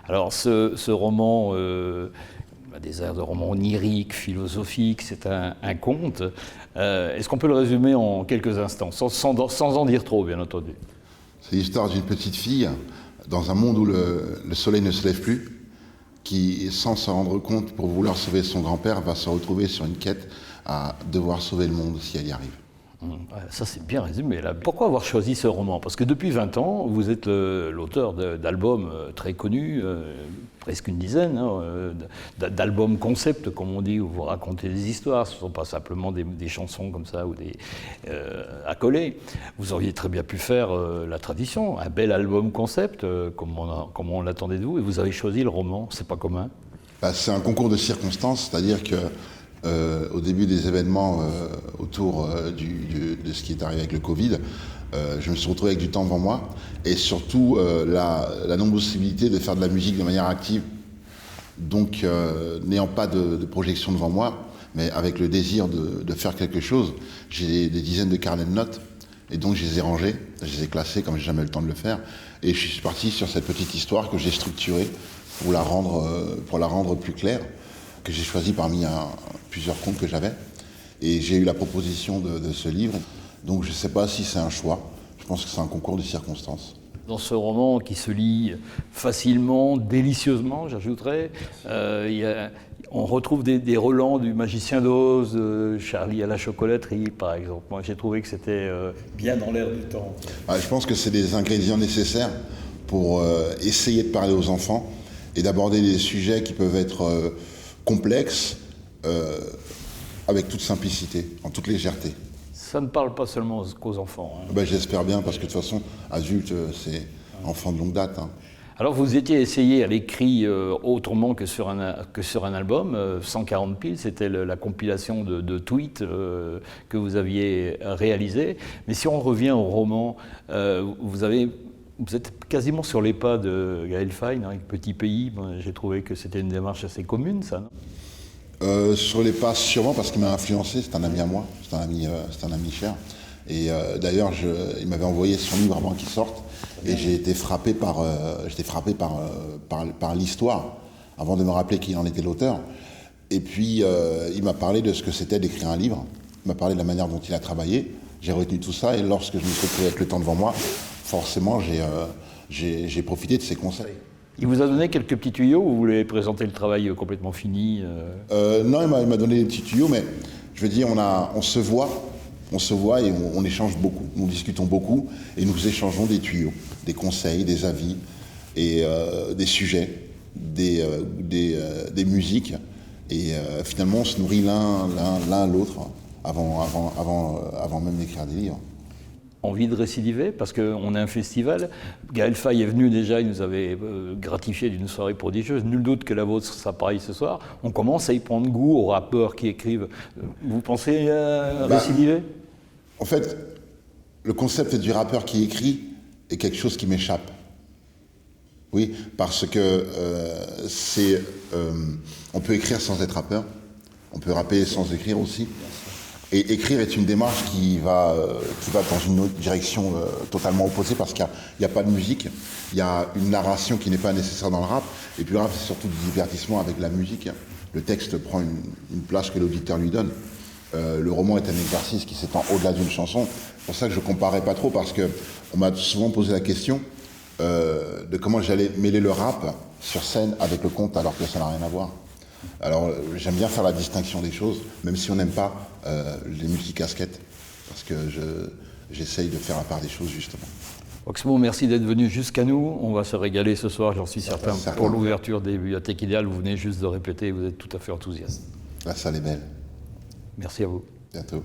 Alors ce roman a des airs de roman onirique, philosophique, c'est un conte. Est-ce qu'on peut le résumer en quelques instants, sans en dire trop, bien entendu? C'est l'histoire d'une petite fille dans un monde où le soleil ne se lève plus, qui, sans se rendre compte, pour vouloir sauver son grand-père, va se retrouver sur une quête à devoir sauver le monde si elle y arrive. Ça, c'est bien résumé, là. Pourquoi avoir choisi ce roman? Parce que depuis 20 ans, vous êtes l'auteur d'albums très connus, presque une dizaine, hein, d'albums concept, comme on dit, où vous racontez des histoires. Ce ne sont pas simplement des chansons comme ça ou des accolés. Vous auriez très bien pu faire la tradition, un bel album concept, comme on l'attendait de vous, et vous avez choisi le roman. C'est pas commun. C'est un concours de circonstances, c'est-à-dire que au début des événements autour de ce qui est arrivé avec le Covid, je me suis retrouvé avec du temps devant moi et surtout la non-possibilité de faire de la musique de manière active. Donc, n'ayant pas de projection devant moi, mais avec le désir de faire quelque chose, j'ai des dizaines de carnets de notes et donc je les ai rangés, je les ai classés comme j'ai jamais eu le temps de le faire et je suis parti sur cette petite histoire que j'ai structurée pour la rendre plus claire, que j'ai choisi parmi plusieurs contes que j'avais. Et j'ai eu la proposition de ce livre. Donc je ne sais pas si c'est un choix. Je pense que c'est un concours de circonstances. Dans ce roman qui se lit facilement, délicieusement, j'ajouterais, on retrouve des relents du Magicien d'Oz, Charlie à la chocolaterie, par exemple. Moi, j'ai trouvé que c'était bien dans l'air du temps. Je pense que c'est des ingrédients nécessaires pour essayer de parler aux enfants et d'aborder des sujets qui peuvent être complexes, avec toute simplicité, en toute légèreté. Ça ne parle pas seulement qu'aux enfants. Hein. J'espère bien, parce que de toute façon, adulte, c'est enfant de longue date. Hein. Alors vous étiez essayé à l'écrit autrement que sur un album, 140 piles, c'était la compilation de tweets que vous aviez réalisé. Mais si on revient au roman, vous êtes quasiment sur les pas de Gaël Faye, avec Petit Pays. J'ai trouvé que c'était une démarche assez commune, ça, non? Sur les pas, sûrement, parce qu'il m'a influencé. C'est un ami à moi, c'est un ami cher. Et d'ailleurs, il m'avait envoyé son livre avant qu'il sorte. Et j'ai été frappé par l'histoire, avant de me rappeler qui en était l'auteur. Et puis, il m'a parlé de ce que c'était d'écrire un livre. Il m'a parlé de la manière dont il a travaillé. J'ai retenu tout ça. Et lorsque je me suis retrouvé avec le temps devant moi, forcément, j'ai profité de ses conseils. Il vous a donné quelques petits tuyaux ou vous voulez présenter le travail complètement fini? Non, il m'a donné des petits tuyaux, mais je veux dire, on se voit et on échange beaucoup. Nous discutons beaucoup et nous échangeons des tuyaux, des conseils, des avis et des sujets, des musiques. Et finalement, on se nourrit l'un l'autre avant même d'écrire des livres. Envie de récidiver, parce qu'on a un festival. Gaël Faye est venu déjà, il nous avait gratifié d'une soirée prodigieuse. Nul doute que la vôtre sera pareille ce soir. On commence à y prendre goût aux rappeurs qui écrivent. Vous pensez récidiver? En fait, le concept du rappeur qui écrit est quelque chose qui m'échappe. Oui, parce que on peut écrire sans être rappeur. On peut rapper sans écrire aussi. Et écrire est une démarche qui va dans une autre direction totalement opposée parce qu'il n'y a pas de musique, il y a une narration qui n'est pas nécessaire dans le rap, et puis le rap c'est surtout du divertissement avec la musique. Le texte prend une place que l'auditeur lui donne. Le roman est un exercice qui s'étend au-delà d'une chanson. C'est pour ça que je ne comparais pas trop, parce qu'on m'a souvent posé la question de comment j'allais mêler le rap sur scène avec le conte alors que ça n'a rien à voir. Alors j'aime bien faire la distinction des choses, même si on n'aime pas les multicasquettes, parce que j'essaye de faire la part des choses justement. Oxmo, merci d'être venu jusqu'à nous. On va se régaler ce soir, j'en suis certain, pour l'ouverture des Bibliothèques Idéales. Vous venez juste de répéter, vous êtes tout à fait enthousiaste. La salle est belle. Merci à vous. Bientôt.